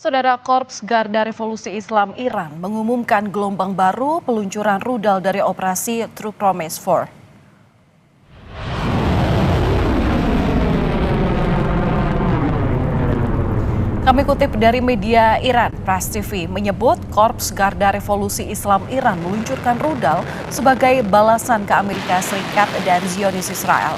Saudara, Korps Garda Revolusi Islam Iran mengumumkan gelombang baru peluncuran rudal dari operasi True Promise 4. Kami kutip dari media Iran, Press TV menyebut Korps Garda Revolusi Islam Iran meluncurkan rudal sebagai balasan ke Amerika Serikat dan Zionis Israel.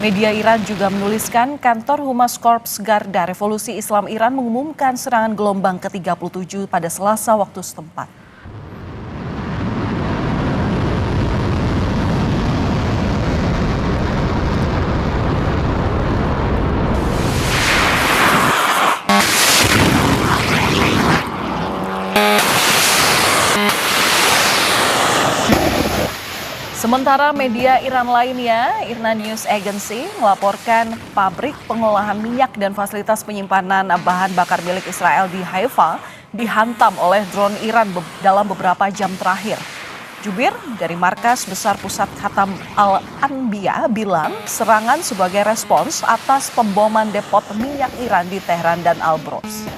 Media Iran juga menuliskan kantor Humas Korps Garda Revolusi Islam Iran mengumumkan serangan gelombang ke-37 pada Selasa waktu setempat. Sementara media Iran lainnya, Irna News Agency melaporkan pabrik pengolahan minyak dan fasilitas penyimpanan bahan bakar milik Israel di Haifa dihantam oleh drone Iran dalam beberapa jam terakhir. Jubir dari Markas Besar Pusat Khatam Al-Anbiya bilang serangan sebagai respons atas pemboman depot minyak Iran di Tehran dan Alborz.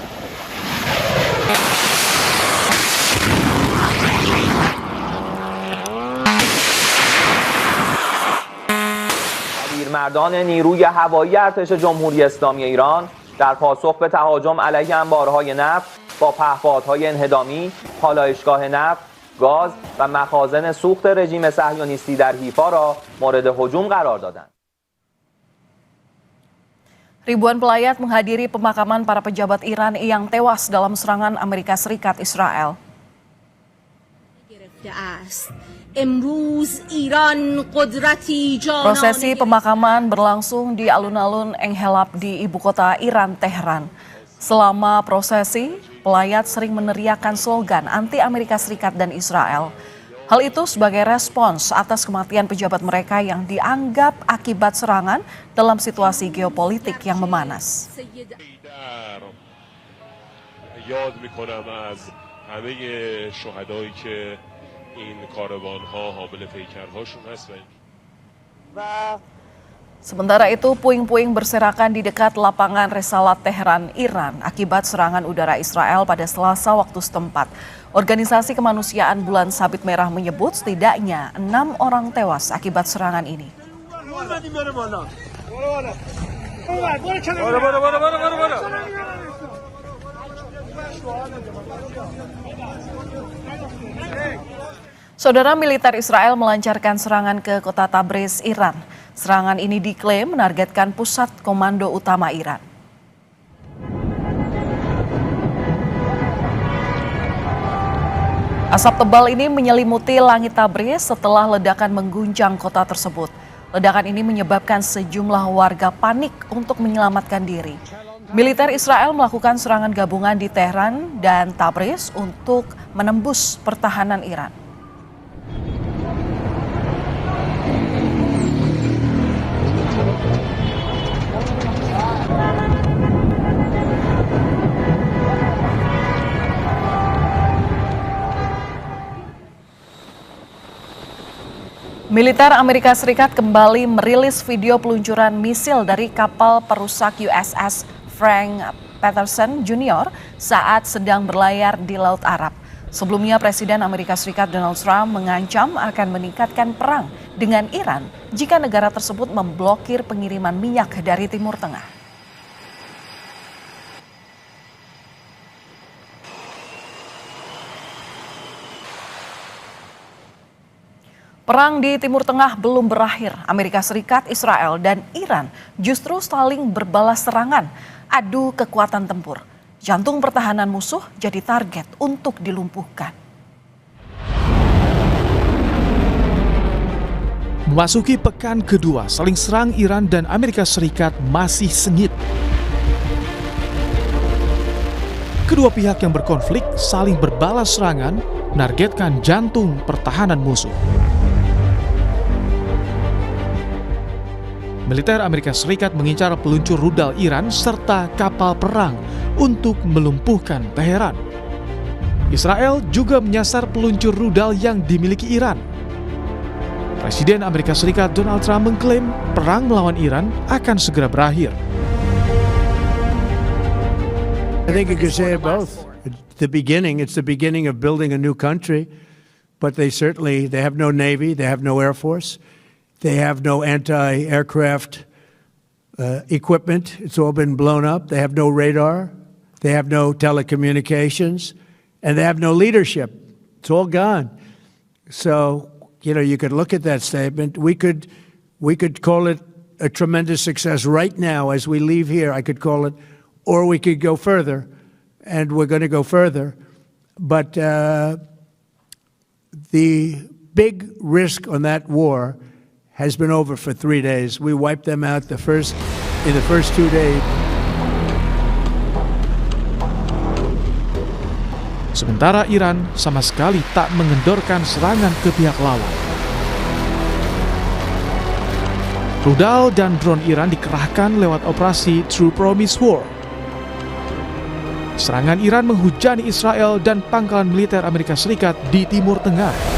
مردان نیروی هوایی ارتش جمهوری اسلامی ایران در پاسخ به تهاجم علیه انبارهای نفت با پهپادهای انهدامی، پالایشگاه نفت، گاز و مخازن سوخت رژیم صهیونیستی در حیفا را مورد هجوم قرار دادند. Ribuan pelayat menghadiri pemakaman para pejabat Iran yang tewas dalam serangan Amerika Serikat Israel. Prosesi pemakaman berlangsung di alun-alun Enghelab di ibu kota Iran, Tehran. Selama prosesi, pelayat sering meneriakkan slogan anti Amerika Serikat dan Israel. Hal itu sebagai respons atas kematian pejabat mereka yang dianggap akibat serangan dalam situasi geopolitik yang memanas. Sementara itu, puing-puing berserakan di dekat lapangan Resalat Tehran, Iran akibat serangan udara Israel pada Selasa waktu setempat. Organisasi kemanusiaan Bulan Sabit Merah menyebut setidaknya 6 orang tewas akibat serangan ini. Saudara, militer Israel melancarkan serangan ke kota Tabriz, Iran. Serangan ini diklaim menargetkan pusat komando utama Iran. Asap tebal ini menyelimuti langit Tabriz setelah ledakan mengguncang kota tersebut. Ledakan ini menyebabkan sejumlah warga panik untuk menyelamatkan diri. Militer Israel melakukan serangan gabungan di Tehran dan Tabriz untuk menembus pertahanan Iran. Militer Amerika Serikat kembali merilis video peluncuran misil dari kapal perusak USS Frank Patterson Jr. saat sedang berlayar di Laut Arab. Sebelumnya, Presiden Amerika Serikat Donald Trump mengancam akan meningkatkan perang dengan Iran jika negara tersebut memblokir pengiriman minyak dari Timur Tengah. Perang di Timur Tengah belum berakhir. Amerika Serikat, Israel, dan Iran justru saling berbalas serangan, adu kekuatan tempur. Jantung pertahanan musuh jadi target untuk dilumpuhkan. Memasuki pekan kedua, saling serang Iran dan Amerika Serikat masih sengit. Kedua pihak yang berkonflik saling berbalas serangan, menargetkan jantung pertahanan musuh. Militer Amerika Serikat mengincar peluncur rudal Iran serta kapal perang untuk melumpuhkan Teheran. Israel juga menyasar peluncur rudal yang dimiliki Iran. Presiden Amerika Serikat Donald Trump mengklaim perang melawan Iran akan segera berakhir. I think you could say it both. It's the beginning of building a new country, but they have no navy, they have no air force, they have no anti-aircraft equipment. It's all been blown up. They have no radar, they have no telecommunications, and they have no leadership. It's all gone. So, you could look at that statement. We could call it a tremendous success right now as we leave here. I could call it, or we could go further, and we're going to go further. But the big risk on that war has been over for 3 days. We wiped them out in the first 2 days. Sementara Iran sama sekali tak mengendorkan serangan ke pihak lawan. Rudal dan drone Iran dikerahkan lewat operasi True Promise War. Serangan Iran menghujani Israel dan pangkalan militer Amerika Serikat di Timur Tengah.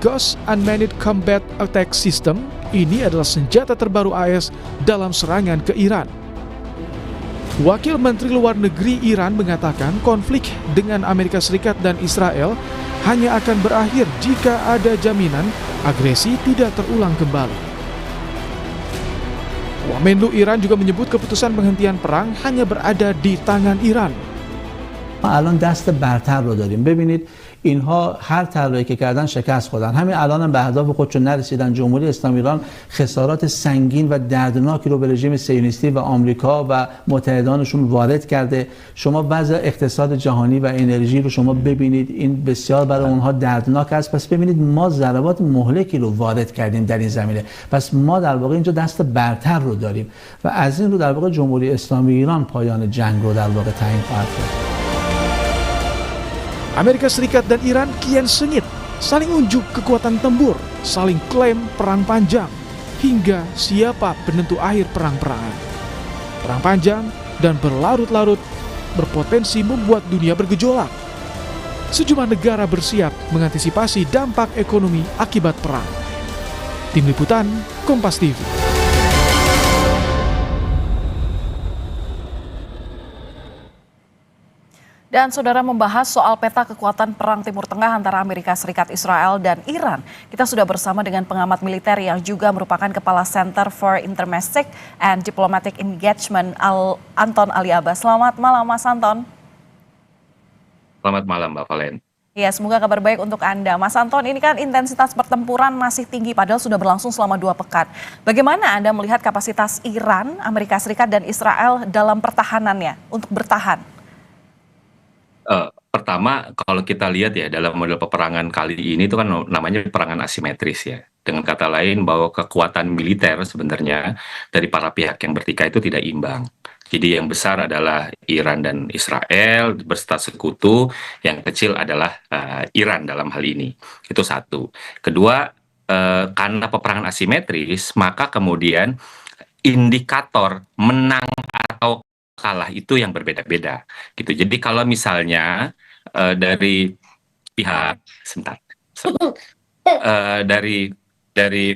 Ghost Unmanned Combat Attack System ini adalah senjata terbaru AS dalam serangan ke Iran. Wakil Menteri Luar Negeri Iran mengatakan konflik dengan Amerika Serikat dan Israel hanya akan berakhir jika ada jaminan agresi tidak terulang kembali. Wamenlu Iran juga menyebut keputusan penghentian perang hanya berada di tangan Iran. الان دست برتر رو داریم. ببینید اینها هر تلایی که کردن شکست خوردن. همین الان هم به اهداف خودشون نرسیدن. جمهوری اسلامی ایران خسارات سنگین و دردناکی رو به رژیم صهیونیستی و آمریکا و متحدانشون وارد کرده. شما وضع اقتصاد جهانی و انرژی رو شما ببینید، این بسیار برای اونها دردناک است. پس ببینید ما ضربات مهلکی رو وارد کردیم در این زمینه. پس ما در واقع اینجا دست برتر رو داریم و از این رو در واقع جمهوری اسلامی ایران پایان جنگ رو در واقع تعیین خواهد کرد. Amerika Serikat dan Iran kian sengit, saling unjuk kekuatan tempur, saling klaim perang panjang, hingga siapa penentu akhir perang-perangan. Perang panjang dan berlarut-larut berpotensi membuat dunia bergejolak. Sejumlah negara bersiap mengantisipasi dampak ekonomi akibat perang. Tim Liputan, Kompas TV. Dan saudara membahas soal peta kekuatan perang Timur Tengah antara Amerika Serikat, Israel, dan Iran. Kita sudah bersama dengan pengamat militer yang juga merupakan Kepala Center for Intermestic and Diplomatic Engagement, Anton Ali Abbas. Selamat malam, Mas Anton. Selamat malam, Mbak Valen. Ya, semoga kabar baik untuk Anda. Mas Anton, ini kan intensitas pertempuran masih tinggi padahal sudah berlangsung selama 2 pekan. Bagaimana Anda melihat kapasitas Iran, Amerika Serikat, dan Israel dalam pertahanannya untuk bertahan? Pertama, kalau kita lihat ya dalam model peperangan kali ini itu kan namanya peperangan asimetris ya. Dengan kata lain bahwa kekuatan militer sebenarnya dari para pihak yang bertikai itu tidak imbang. Jadi yang besar adalah Iran dan Israel berserta sekutu, yang kecil adalah Iran dalam hal ini. Itu satu. Kedua, karena peperangan asimetris, maka kemudian indikator menang atau kalah itu yang berbeda-beda gitu. Jadi kalau misalnya dari pihak dari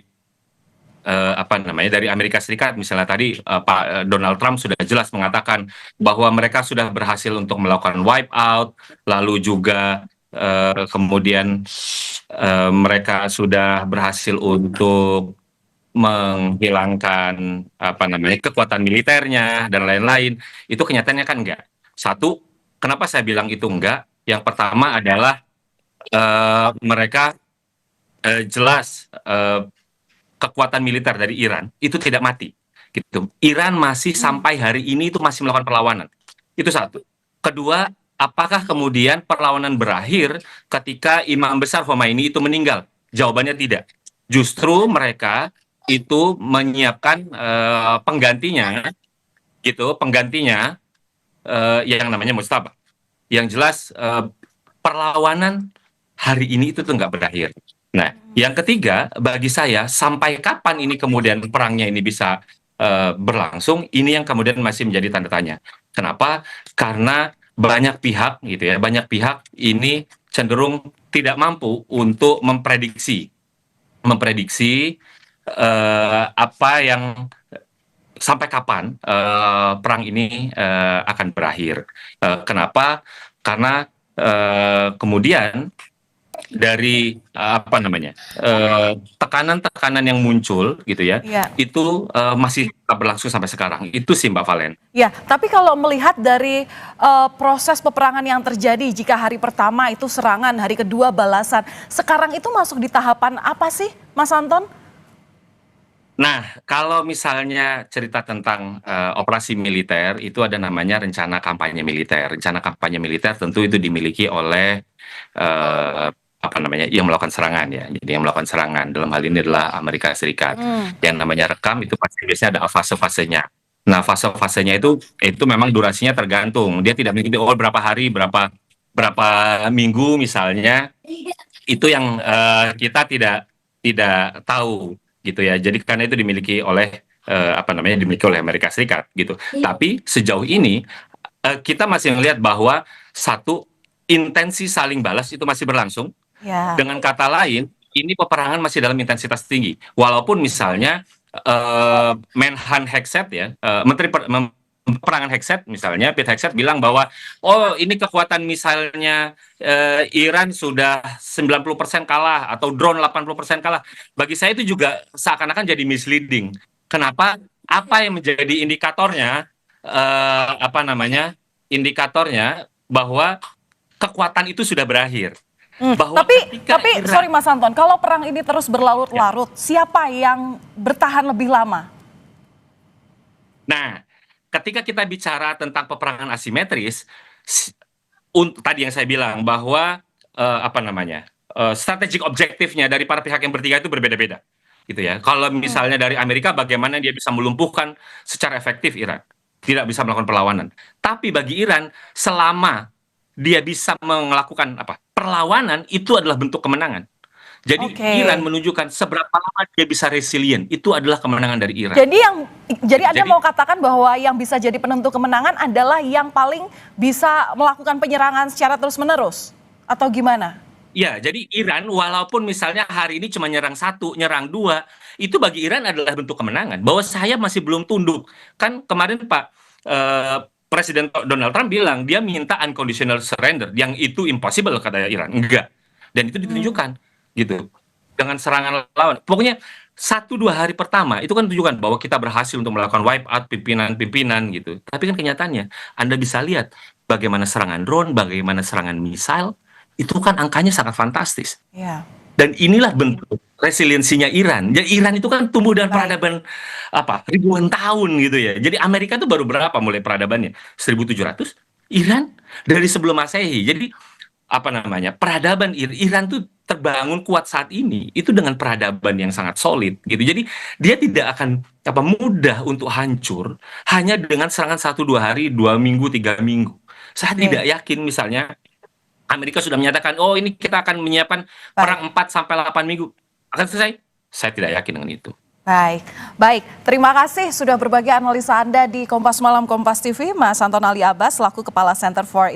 dari Amerika Serikat misalnya tadi Pak Donald Trump sudah jelas mengatakan bahwa mereka sudah berhasil untuk melakukan wipe out, lalu juga kemudian mereka sudah berhasil untuk menghilangkan kekuatan militernya dan lain-lain. Itu kenyataannya kan enggak. Satu, kenapa saya bilang itu enggak? Yang pertama adalah mereka jelas kekuatan militer dari Iran itu tidak mati, gitu. Iran masih sampai hari ini itu masih melakukan perlawanan. Itu satu. Kedua, apakah kemudian perlawanan berakhir ketika Imam Besar Khomeini itu meninggal? Jawabannya tidak. Justru mereka itu menyiapkan penggantinya, gitu, yang namanya Mujtaba. Yang jelas perlawanan hari ini itu tuh nggak berakhir. Nah, yang ketiga, bagi saya, sampai kapan ini kemudian perangnya ini bisa berlangsung, ini yang kemudian masih menjadi tanda tanya. Kenapa? Karena banyak pihak, gitu ya, banyak pihak ini cenderung tidak mampu untuk memprediksi apa yang sampai kapan perang ini akan berakhir. Kenapa? Karena kemudian dari tekanan-tekanan yang muncul gitu ya, itu masih tetap berlangsung sampai sekarang. Itu sih Mbak Valen. Ya, tapi kalau melihat dari proses peperangan yang terjadi, jika hari pertama itu serangan, hari kedua balasan, sekarang itu masuk di tahapan apa sih, Mas Anton? Nah, kalau misalnya cerita tentang operasi militer, itu ada namanya rencana kampanye militer. Rencana kampanye militer tentu itu dimiliki oleh yang melakukan serangan ya. Jadi yang melakukan serangan dalam hal ini adalah Amerika Serikat. Yang namanya rekam itu pasti biasanya ada fase-fasenya. Nah, fase-fasenya itu memang durasinya tergantung. Dia tidak mengikuti berapa hari, berapa minggu misalnya. Itu yang kita tidak tahu gitu ya. Jadi karena itu dimiliki oleh Amerika Serikat gitu. Tapi sejauh ini kita masih melihat bahwa satu, intensi saling balas itu masih berlangsung. Dengan kata lain, ini peperangan masih dalam intensitas tinggi. Walaupun misalnya Menhan Hegseth ya, Menteri Peperangan Hegseth misalnya, Pete Hegseth bilang bahwa ini kekuatan misalnya Iran sudah 90% kalah atau drone 80% kalah. Bagi saya itu juga seakan-akan jadi misleading. Kenapa? Apa yang menjadi indikatornya indikatornya bahwa kekuatan itu sudah berakhir. Tapi sorry Mas Anton, kalau perang ini terus berlarut-larut, siapa yang bertahan lebih lama? Nah, ketika kita bicara tentang peperangan asimetris, tadi yang saya bilang bahwa strategic objektifnya dari para pihak yang bertiga itu berbeda-beda, gitu ya. Kalau misalnya dari Amerika, bagaimana dia bisa melumpuhkan secara efektif Iran, tidak bisa melakukan perlawanan. Tapi bagi Iran, selama dia bisa melakukan perlawanan, itu adalah bentuk kemenangan. Jadi Iran menunjukkan seberapa lama dia bisa resilient, itu adalah kemenangan dari Iran. Jadi Anda mau katakan bahwa yang bisa jadi penentu kemenangan adalah yang paling bisa melakukan penyerangan secara terus-menerus, atau gimana? Ya, jadi Iran walaupun misalnya hari ini cuma nyerang 1, nyerang 2, itu bagi Iran adalah bentuk kemenangan. Bahwa saya masih belum tunduk. Kan kemarin Presiden Donald Trump bilang dia minta unconditional surrender, yang itu impossible kata Iran. Enggak. Dan itu ditunjukkan gitu. Dengan serangan lawan. Pokoknya 1-2 hari pertama itu kan tunjukkan bahwa kita berhasil untuk melakukan wipe out pimpinan-pimpinan gitu. Tapi kan kenyataannya Anda bisa lihat bagaimana serangan drone, bagaimana serangan misil, itu kan angkanya sangat fantastis. Dan inilah bentuk resiliensinya Iran. Jadi Iran itu kan tumbuh dengan peradaban ribuan tahun gitu ya. Jadi Amerika itu baru berapa mulai peradabannya? 1700. Iran dari sebelum Masehi. Jadi peradaban Iran tuh terbangun kuat saat ini itu dengan peradaban yang sangat solid gitu. Jadi dia tidak akan mudah untuk hancur hanya dengan serangan 1-2 hari, 2 minggu, 3 minggu. Saya tidak yakin misalnya Amerika sudah menyatakan, ini kita akan menyiapkan perang 4-8 minggu. Akan selesai? Saya tidak yakin dengan itu. Baik. Terima kasih sudah berbagi analisa Anda di Kompas Malam Kompas TV, Mas Anton Ali Abbas, selaku Kepala Center for